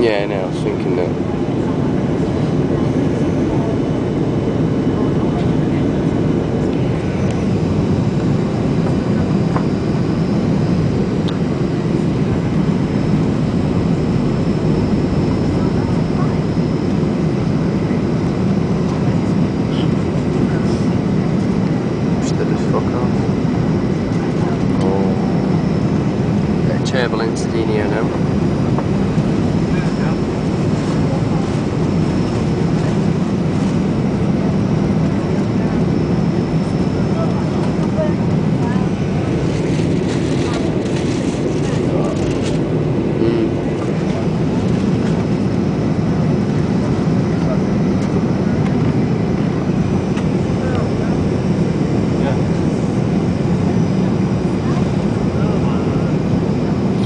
Yeah, no, I was thinking that. Stood as fuck off. Oh. Bit of turbulence in here now.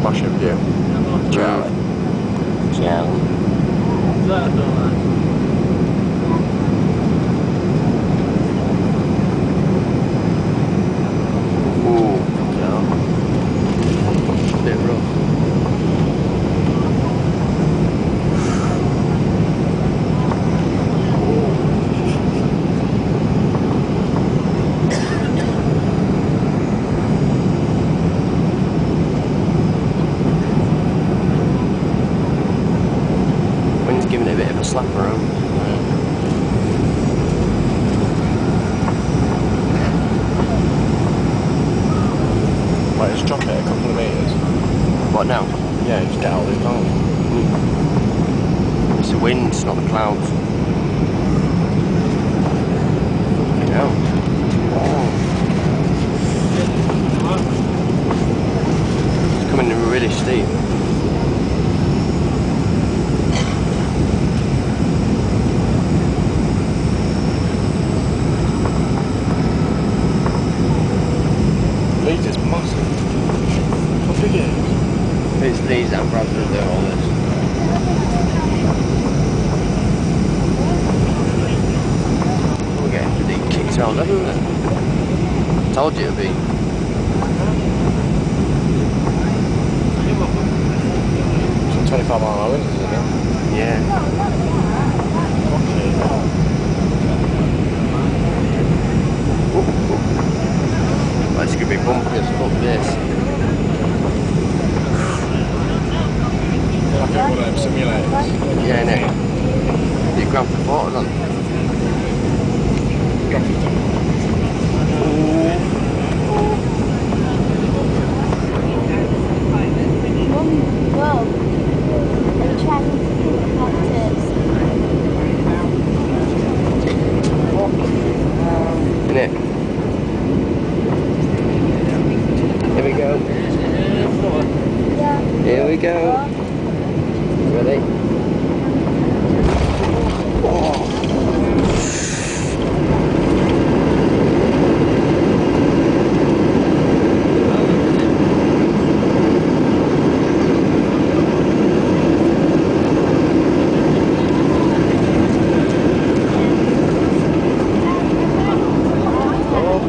Smashing view. Ciao. Ciao. Ooh, no. Bit rough. Giving it a bit of a slap around. Might just drop it a couple of metres. What now? Yeah, just get out of the clouds. It's the wind, it's not the clouds. Fucking hell. Oh. It's coming really steep. Leeds is massive. How big it is? It's Leeds and Bradford do all this. We're getting pretty kicked around everywhere. Told you it'd be. Some 25-mile-an-hour winds, isn't it? Yeah. Okay. Well, it's gonna be bumpy as fuck this. Like one of them simulators. Yeah, innit? You grab the bottle on. Whoa. They're trying to do the cactus. Innit? Here we go. Yeah. Here we go. Ready? Oh.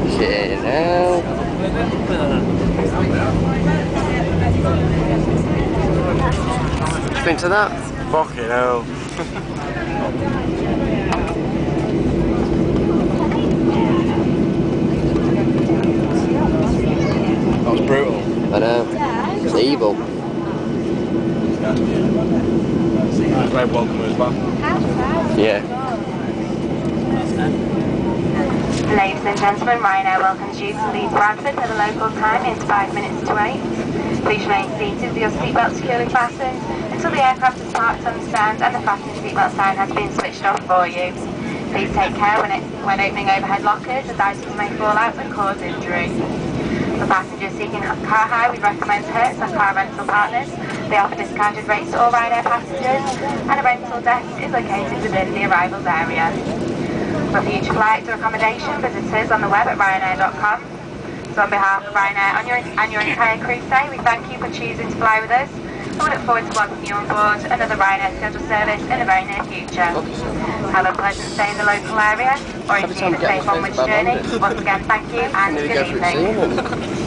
Okay, now. Think to that? Fucking hell. That was brutal. I know. It's evil. Very welcome as well. Yeah. Ladies and gentlemen, Ryanair welcomes you to Leeds Bradford where the local time is 5 minutes to 8. Please remain seated with your seatbelt securely fastened until the aircraft is parked on the stand and the fasten seatbelt sign has been switched off for you. Please take care when opening overhead lockers as items may fall out and cause injury. For passengers seeking car hire, we recommend Hertz as car rental partners. They offer discounted rates to all Ryanair passengers and a rental desk is located within the arrivals area. For future flights or accommodation, visit us on the web at ryanair.com. So on behalf of Ryanair and your entire crew today, we thank you for choosing to fly with us and we look forward to welcoming you on board another Ryanair scheduled service in the very near future. Have a pleasant stay in the local area or indeed a safe onwards journey. Once again, thank you and good evening.